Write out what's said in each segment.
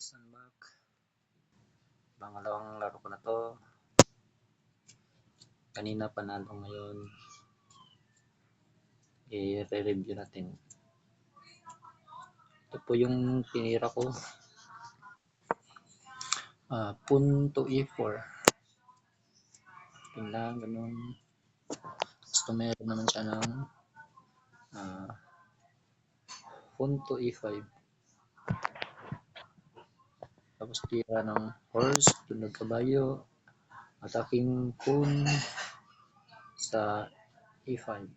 guys, I'm back. Pangalawang laro ko na to. Kanina panalo, ngayon i-review natin. Ito po yung tinira ko. Pawn to e4. Tingnan, ganun. Gusto meron naman siya ng pawn to e5. Tapos tira ng horse, tunog kabayo, attacking pawn sa e5.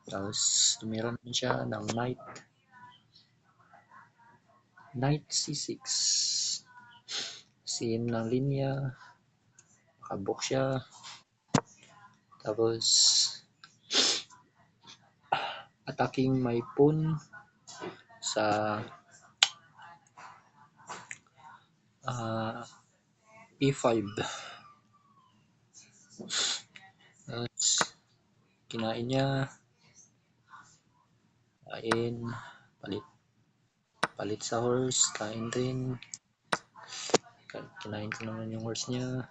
Tapos tumira naman siya ng knight c6. Sim ng linya, makabok siya. Tapos attacking my pawn sa e5. Tapos kinain niya, palit sa horse, kain rin. Kinain ko naman yung horse niya.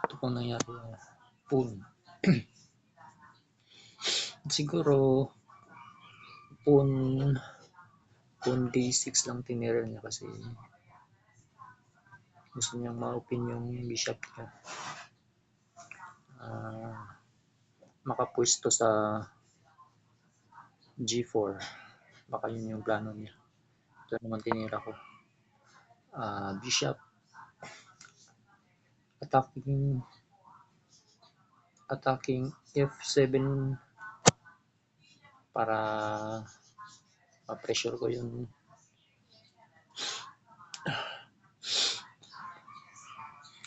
Ito pong nangyari, pawn. Siguro pawn d6 lang tinira niya kasi gusto niyang ma-open yung bishop niya. Makapwesto sa g4. Baka yun yung plano niya. Ito naman tinira ko. Bishop. Attacking f7 para ma-pressure ko yung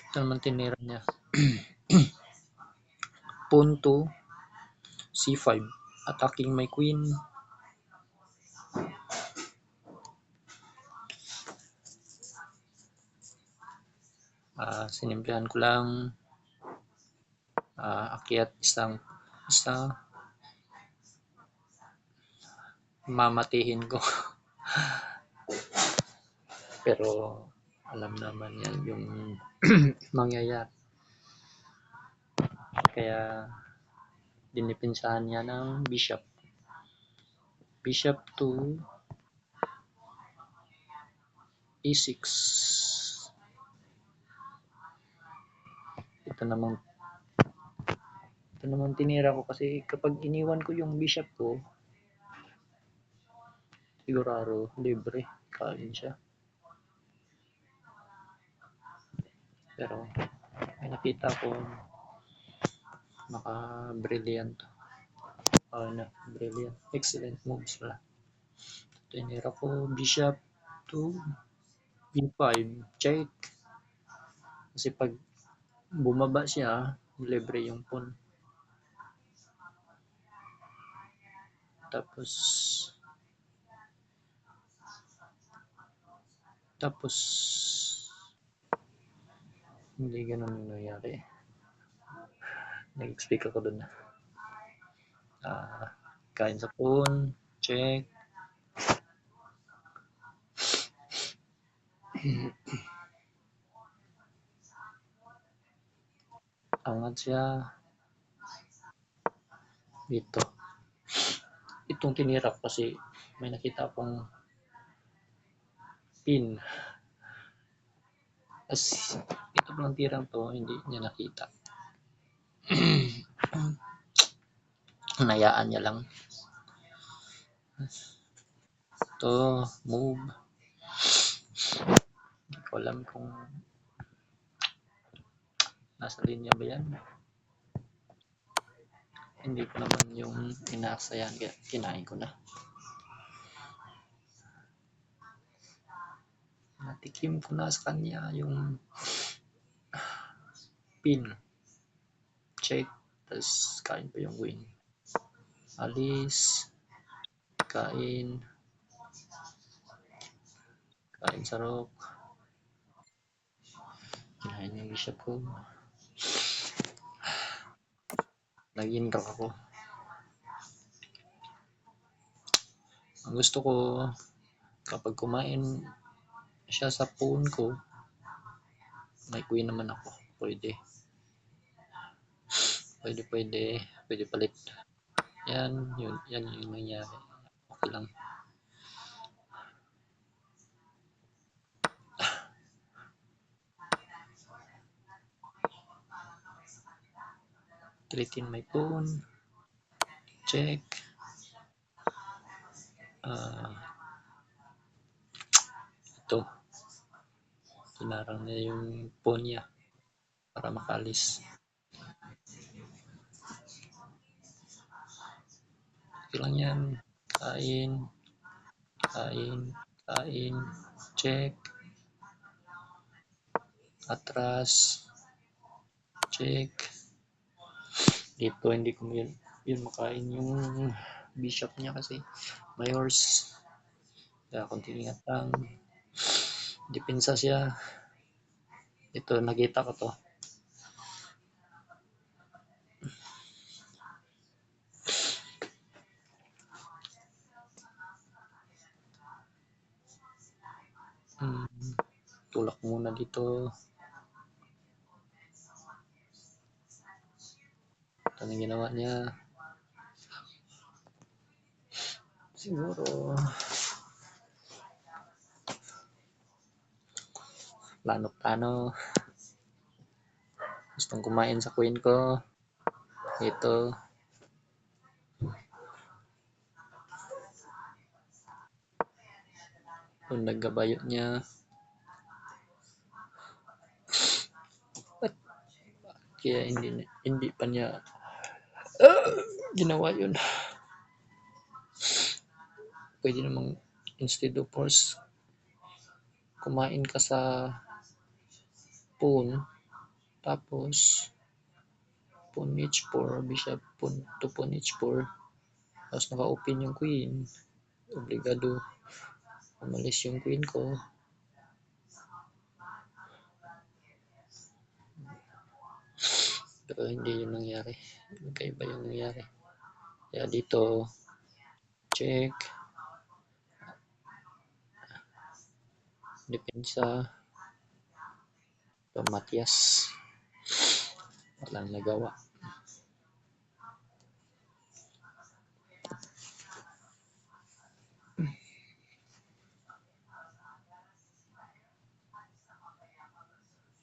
ito naman tinira niya. Pawn to c5, attacking my queen. Sinimplihan ko lang, akyat isa mamatihin ko. Pero alam naman yan yung mangyayari, kaya dinipensahan niya ng bishop to e6. Ito naman tinira ko kasi kapag iniwan ko yung bishop ko, sigurado libre, kain siya. Pero may nakita ko brilliant, excellent moves pala. Tinira ko bishop to b5, check. Kasi pag bumaba siya, libre yung pawn. Tapos hindi ganun yung nangyari. Nag-explain ako dun. Kain sa pawn, check. Angat siya dito. Itong tinira kasi may nakita akong pin. As ito lang tirang to, hindi niya nakita. Hinayaan niya lang. Ito, move. Hindi ko alam kung nasa linya ba yan. Hindi ko naman yung inaasayan, kaya kinain ko na. Natikim ko na sa kanya yung pin. Check. Tapos kain pa yung queen. Alis. Kain sa rook. Kinain yung bishop ko. Nag-in rock ako. Ang gusto ko, kapag kumain siya sa pawn ko, may queen naman ako. Pwede. Pwede palit. Yan yung nangyari. Okay lang. Treatin my pawn. Check. Ito. Kinarang na yung pawn niya para makalis. Okay lang yan. Kain. Check. Atras. Check. Dito hindi ko yun makain yung bishop niya kasi may horse. Kaya konting ingat lang. Depensa siya. Ito, nakita ko to. Tulak muna dito. Ito na ginawa niya. Siguro plano gustong kumain sa queen ko. Ito yung naggabayo niya. Kaya hindi pa niya ginawa yun. Pwede namang instead of horse, kumain ka sa pawn, tapos pawn h4, bishop pawn to pawn h4, tapos naka-open yung queen. Obligado umalis yung queen ko. Pero hindi yun nangyari. Magkaiba yung nangyari. Kaya dito, check. Depensa. Ito, Matias. Walang nagawa.